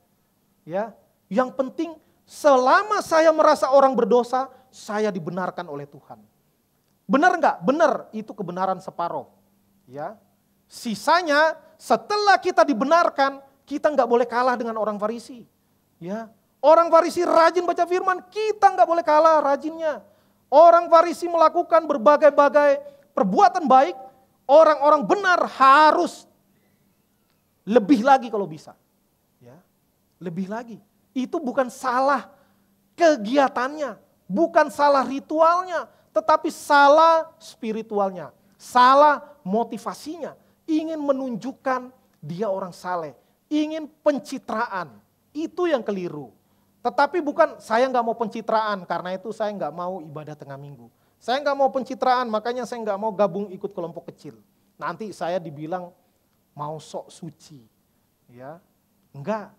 Ya, yang penting selama saya merasa orang berdosa, saya dibenarkan oleh Tuhan. Benar enggak? Benar, itu kebenaran separuh. Ya. Sisanya setelah kita dibenarkan, kita enggak boleh kalah dengan orang Farisi. Ya. Orang Farisi rajin baca firman, kita enggak boleh kalah rajinnya. Orang Farisi melakukan berbagai-bagai perbuatan baik, orang-orang benar harus lebih lagi kalau bisa. Ya. Lebih lagi. Itu bukan salah kegiatannya, bukan salah ritualnya, tetapi salah spiritualnya, salah motivasinya. Ingin menunjukkan dia orang saleh, ingin pencitraan, itu yang keliru. Tetapi bukan saya nggak mau pencitraan, karena itu saya nggak mau ibadah tengah minggu. Saya nggak mau pencitraan, makanya saya nggak mau gabung ikut kelompok kecil. Nanti saya dibilang mau sok suci, ya enggak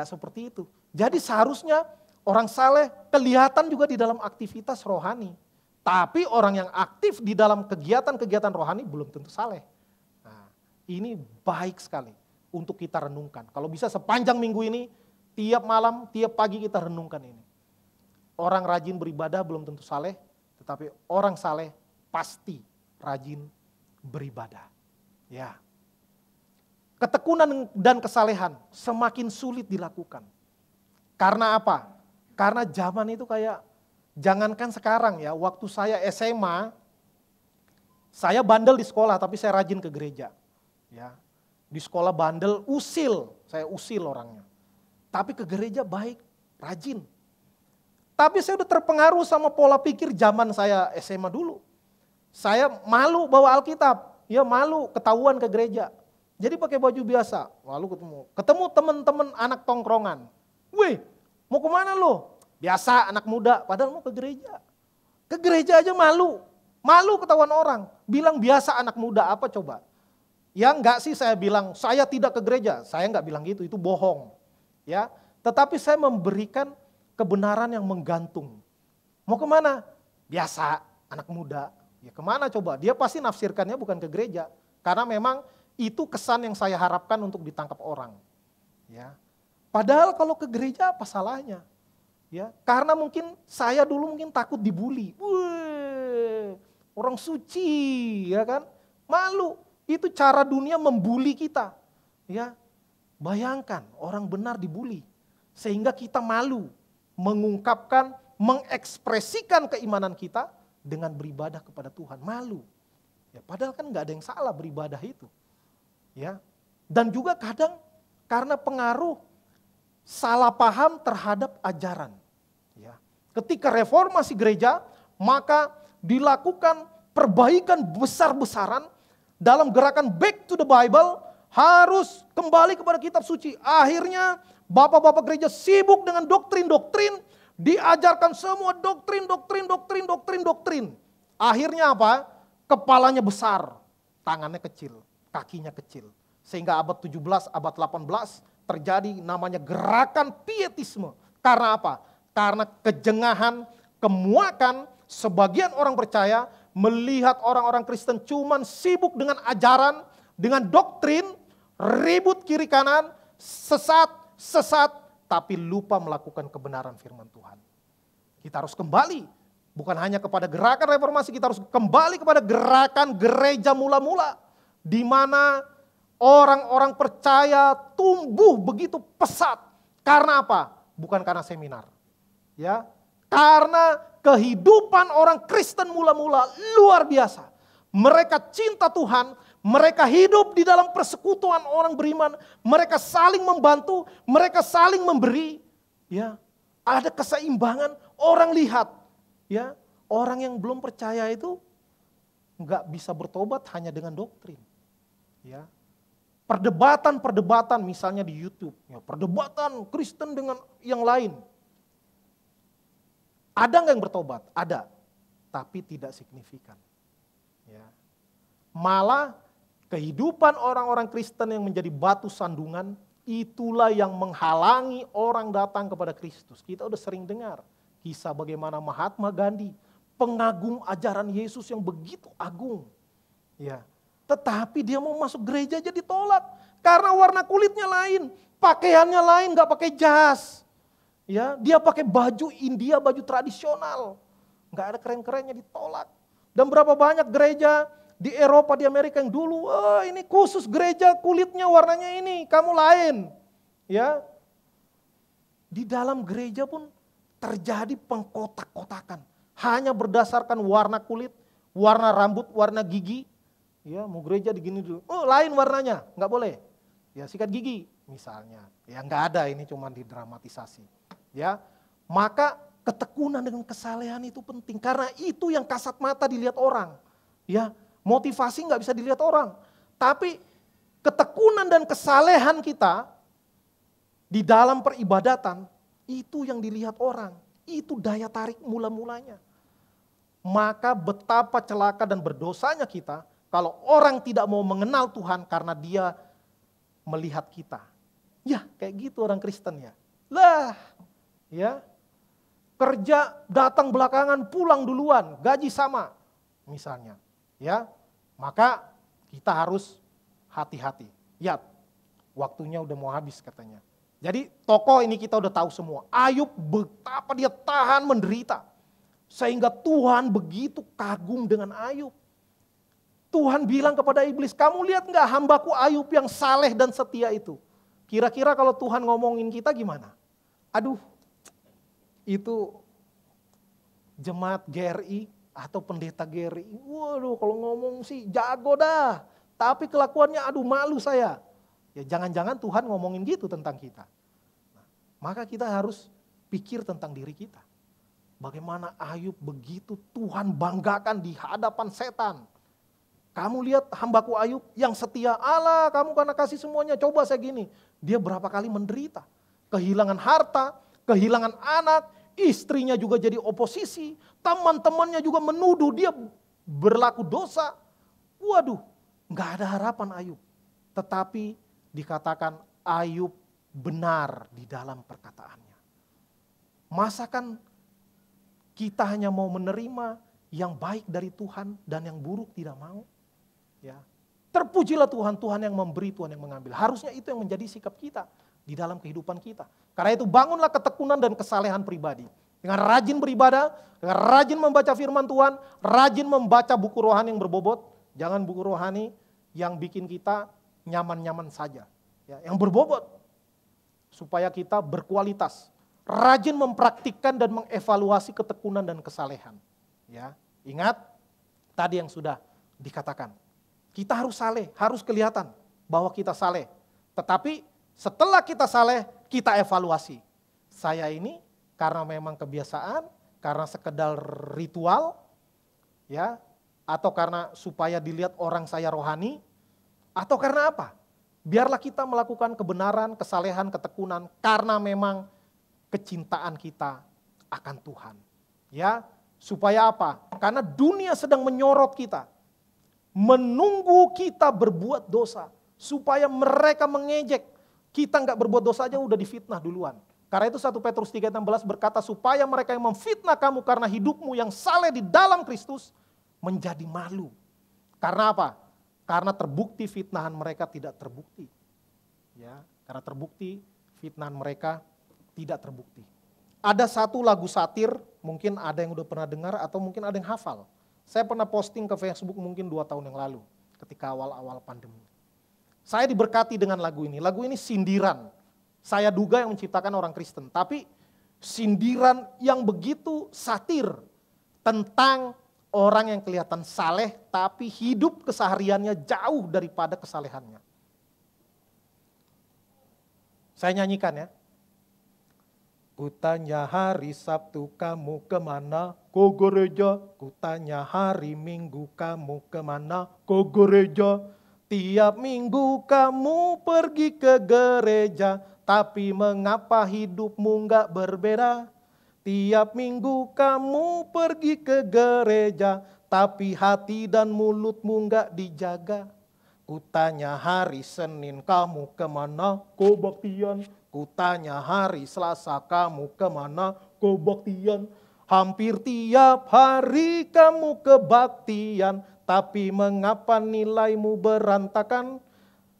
seperti itu. Jadi seharusnya orang saleh kelihatan juga di dalam aktivitas rohani. Tapi orang yang aktif di dalam kegiatan-kegiatan rohani belum tentu saleh. Nah, ini baik sekali untuk kita renungkan. Kalau bisa sepanjang minggu ini, tiap malam, tiap pagi kita renungkan ini. Orang rajin beribadah belum tentu saleh, tetapi orang saleh pasti rajin beribadah. Ya. Ketekunan dan kesalehan semakin sulit dilakukan. Karena apa? Karena zaman itu kayak, jangankan sekarang ya, waktu saya SMA, saya bandel di sekolah tapi saya rajin ke gereja. Ya, di sekolah bandel, saya usil orangnya. Tapi ke gereja baik, rajin. Tapi saya udah terpengaruh sama pola pikir zaman saya SMA dulu. Saya malu bawa Alkitab, ya malu ketahuan ke gereja. Jadi pakai baju biasa, lalu ketemu teman-teman anak tongkrongan. Wih, mau kemana lo? Biasa anak muda, padahal mau ke gereja. Ke gereja aja malu ketahuan orang. Bilang biasa anak muda, apa coba? Ya enggak sih saya bilang, saya tidak ke gereja. Saya enggak bilang gitu, itu bohong. Ya, tetapi saya memberikan kebenaran yang menggantung. Mau kemana? Biasa anak muda. Ya kemana coba? Dia pasti nafsirkannya bukan ke gereja. Karena memang itu kesan yang saya harapkan untuk ditangkap orang. Ya. Padahal kalau ke gereja apa salahnya? Ya, karena mungkin saya dulu mungkin takut dibully. Wih, orang suci, ya kan? Malu. Itu cara dunia membuli kita. Ya. Bayangkan orang benar dibully. Sehingga kita malu mengungkapkan, mengekspresikan keimanan kita dengan beribadah kepada Tuhan. Malu. Ya, padahal kan nggak ada yang salah beribadah itu. Ya. Dan juga kadang karena pengaruh salah paham terhadap ajaran. Ya. Ketika reformasi gereja, maka dilakukan perbaikan besar-besaran dalam gerakan back to the Bible, harus kembali kepada kitab suci. Akhirnya bapak-bapak gereja sibuk dengan doktrin-doktrin, diajarkan semua doktrin. Akhirnya apa? Kepalanya besar, tangannya kecil, kakinya kecil. Sehingga abad 17, abad 18 terjadi namanya gerakan pietisme. Karena apa? Karena kejengahan, kemuakan sebagian orang percaya melihat orang-orang Kristen cuman sibuk dengan ajaran, dengan doktrin, ribut kiri kanan, sesat, tapi lupa melakukan kebenaran firman Tuhan. Kita harus kembali, bukan hanya kepada gerakan reformasi, kita harus kembali kepada gerakan gereja mula-mula, di mana orang-orang percaya tumbuh begitu pesat. Karena apa? Bukan karena seminar. Ya, karena kehidupan orang Kristen mula-mula luar biasa. Mereka cinta Tuhan, mereka hidup di dalam persekutuan orang beriman, mereka saling membantu, mereka saling memberi. Ya, ada keseimbangan. Orang lihat, ya, orang yang belum percaya itu nggak bisa bertobat hanya dengan doktrin. Ya. Perdebatan-perdebatan misalnya di YouTube, ya, perdebatan Kristen dengan yang lain. Ada nggak yang bertobat? Ada, tapi tidak signifikan. Ya. Malah kehidupan orang-orang Kristen yang menjadi batu sandungan, itulah yang menghalangi orang datang kepada Kristus. Kita udah sering dengar kisah bagaimana Mahatma Gandhi, pengagum ajaran Yesus yang begitu agung. Ya. Tetapi dia mau masuk gereja aja ditolak. Karena warna kulitnya lain, pakaiannya lain, gak pakai jas. Ya, dia pakai baju India, baju tradisional. Gak ada keren-kerennya, ditolak. Dan berapa banyak gereja di Eropa, di Amerika yang dulu, ini khusus gereja kulitnya warnanya ini, kamu lain. Ya, di dalam gereja pun terjadi pengkotak-kotakan. Hanya berdasarkan warna kulit, warna rambut, warna gigi. Ya, mau gereja digini dulu. Lain warnanya, nggak boleh. Ya, sikat gigi misalnya. Ya, nggak ada, ini cuma didramatisasi. Ya, maka ketekunan dengan kesalehan itu penting karena itu yang kasat mata dilihat orang. Ya, motivasi nggak bisa dilihat orang. Tapi ketekunan dan kesalehan kita di dalam peribadatan itu yang dilihat orang. Itu daya tarik mula-mulanya. Maka betapa celaka dan berdosanya kita kalau orang tidak mau mengenal Tuhan karena dia melihat kita. Ya, kayak gitu orang Kristen ya. Lah, ya. Kerja datang belakangan, pulang duluan, gaji sama misalnya. Ya. Maka kita harus hati-hati. Ya, waktunya udah mau habis katanya. Jadi tokoh ini kita udah tahu semua. Ayub betapa dia tahan menderita. Sehingga Tuhan begitu kagum dengan Ayub. Tuhan bilang kepada iblis, kamu lihat nggak hambaku Ayub yang saleh dan setia itu. Kira-kira kalau Tuhan ngomongin kita gimana? Aduh, itu jemaat GRI atau pendeta GRI. Waduh, kalau ngomong sih jago dah. Tapi kelakuannya aduh malu saya. Ya jangan-jangan Tuhan ngomongin gitu tentang kita. Nah, maka kita harus pikir tentang diri kita. Bagaimana Ayub begitu Tuhan banggakan di hadapan setan. Kamu lihat hambaku Ayub yang setia, Allah kamu karena kasih semuanya, coba saya gini. Dia berapa kali menderita, kehilangan harta, kehilangan anak, istrinya juga jadi oposisi, teman-temannya juga menuduh dia berlaku dosa. Waduh, gak ada harapan Ayub. Tetapi dikatakan Ayub benar di dalam perkataannya. Masakan kita hanya mau menerima yang baik dari Tuhan dan yang buruk tidak mau? Ya. Terpujilah Tuhan, Tuhan yang memberi, Tuhan yang mengambil. Harusnya itu yang menjadi sikap kita di dalam kehidupan kita. Karena itu bangunlah ketekunan dan kesalehan pribadi. Dengan rajin beribadah, dengan rajin membaca firman Tuhan, rajin membaca buku rohani yang berbobot. Jangan buku rohani yang bikin kita nyaman-nyaman saja. Ya, yang berbobot. Supaya kita berkualitas. Rajin mempraktikkan dan mengevaluasi ketekunan dan kesalehan. Ya, ingat tadi yang sudah dikatakan. Kita harus saleh, harus kelihatan bahwa kita saleh. Tetapi setelah kita saleh, kita evaluasi. Saya ini karena memang kebiasaan, karena sekedar ritual, ya, atau karena supaya dilihat orang saya rohani, atau karena apa? Biarlah kita melakukan kebenaran, kesalehan, ketekunan karena memang kecintaan kita akan Tuhan. Ya, supaya apa? Karena dunia sedang menyorot kita. Menunggu kita berbuat dosa. Supaya mereka mengejek. Kita nggak berbuat dosa aja udah difitnah duluan. Karena itu 1 Petrus 3:16 berkata supaya mereka yang memfitnah kamu karena hidupmu yang saleh di dalam Kristus menjadi malu. Karena apa? Karena terbukti fitnahan mereka tidak terbukti. Ya, karena terbukti fitnahan mereka tidak terbukti. Ada satu lagu satir, mungkin ada yang udah pernah dengar atau mungkin ada yang hafal. Saya pernah posting ke Facebook mungkin 2 tahun yang lalu ketika awal-awal pandemi. Saya diberkati dengan lagu ini. Lagu ini sindiran. Saya duga yang menciptakan orang Kristen. Tapi sindiran yang begitu satir tentang orang yang kelihatan saleh tapi hidup kesehariannya jauh daripada kesalehannya. Saya nyanyikan ya. Kutanya hari Sabtu kamu kemana? Ke gereja. Kutanya hari Minggu kamu kemana? Ke gereja. Tiap minggu kamu pergi ke gereja, tapi mengapa hidupmu nggak berbeda? Tiap minggu kamu pergi ke gereja, tapi hati dan mulutmu nggak dijaga. Kutanya hari Senin kamu kemana? Kebaktian. Kutanya hari Selasa kamu kemana? Kebaktian. Hampir tiap hari kamu kebaktian, tapi mengapa nilaimu berantakan?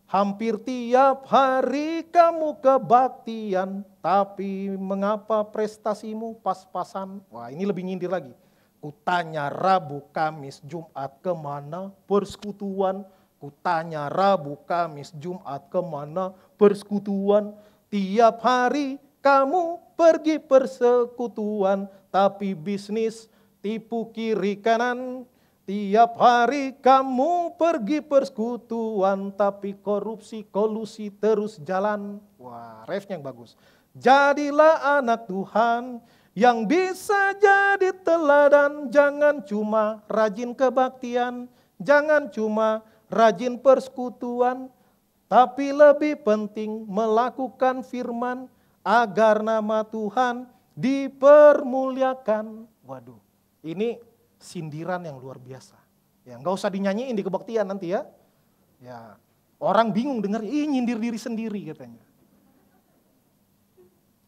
Hampir tiap hari kamu kebaktian, tapi mengapa prestasimu pas-pasan? Wah, ini lebih nyindir lagi. Kutanya Rabu, Kamis, Jumat kemana? Persekutuan. Kutanya Rabu, Kamis, Jumat kemana? Persekutuan. Tiap hari kamu pergi persekutuan, tapi bisnis tipu kiri kanan. Tiap hari kamu pergi persekutuan, tapi korupsi, kolusi terus jalan. Wah, refnya yang bagus. Jadilah anak Tuhan yang bisa jadi teladan. Jangan cuma rajin kebaktian, jangan cuma rajin persekutuan, tapi lebih penting melakukan firman agar nama Tuhan dipermuliakan. Waduh, ini sindiran yang luar biasa. Ya, nggak usah dinyanyiin di kebaktian nanti ya. Ya, orang bingung dengar, nyindir diri sendiri katanya.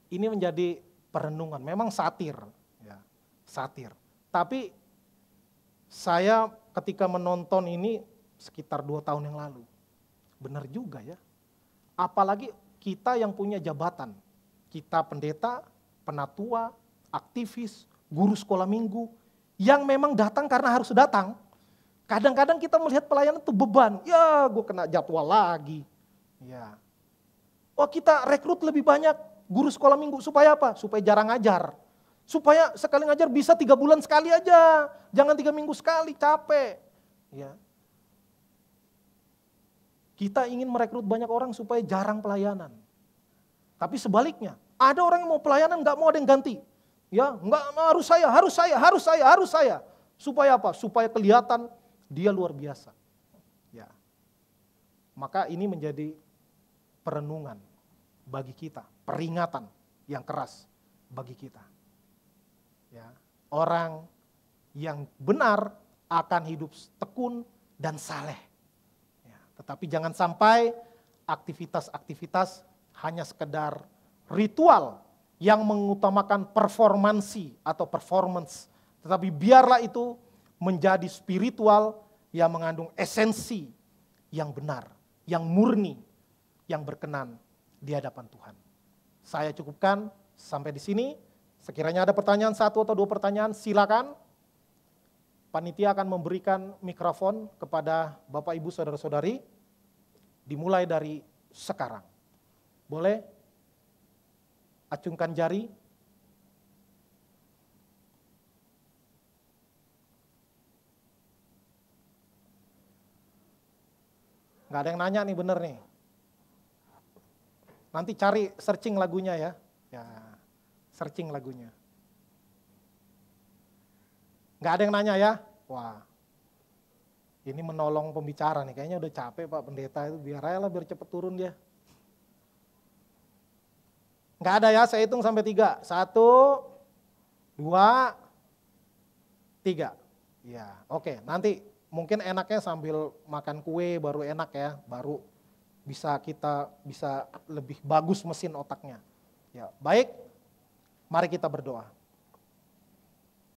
Ini menjadi perenungan, memang satir, ya, satir. Tapi saya ketika menonton ini sekitar 2 tahun yang lalu, benar juga ya. Apalagi kita yang punya jabatan, kita pendeta, penatua, aktivis, guru sekolah minggu, yang memang datang karena harus datang. Kadang-kadang kita melihat pelayanan itu beban. Ya, gue kena jadwal lagi. Ya. Oh, kita rekrut lebih banyak guru sekolah minggu. Supaya apa? Supaya jarang ngajar. Supaya sekali ngajar bisa 3 bulan sekali aja. Jangan 3 minggu sekali, capek. Ya. Kita ingin merekrut banyak orang supaya jarang pelayanan. Tapi sebaliknya, ada orang yang mau pelayanan gak mau ada yang ganti. Ya, enggak, harus saya. Supaya apa? Supaya kelihatan dia luar biasa. Ya. Maka ini menjadi perenungan bagi kita, peringatan yang keras bagi kita. Ya. Orang yang benar akan hidup tekun dan saleh. Ya. Tetapi jangan sampai aktivitas-aktivitas hanya sekedar ritual yang mengutamakan performansi atau performance. Tetapi biarlah itu menjadi spiritual yang mengandung esensi yang benar, yang murni, yang berkenan di hadapan Tuhan. Saya cukupkan sampai di sini. Sekiranya ada pertanyaan 1 atau 2 pertanyaan, silakan. Panitia akan memberikan mikrofon kepada Bapak Ibu Saudara-saudari. Dimulai dari sekarang. Boleh? Acungkan jari. Nggak ada yang nanya nih, bener nih. Nanti cari searching lagunya ya. Ya, searching lagunya. Nggak ada yang nanya ya? Wah, ini menolong pembicara nih. Kayaknya udah capek Pak Pendeta itu. Biar aja lah, biar cepet turun dia. Nggak ada ya, saya hitung sampai 3. 1, 2, 3. Ya, oke. Nanti mungkin enaknya sambil makan kue baru enak ya, baru kita bisa lebih bagus mesin otaknya. Ya, baik. Mari kita berdoa.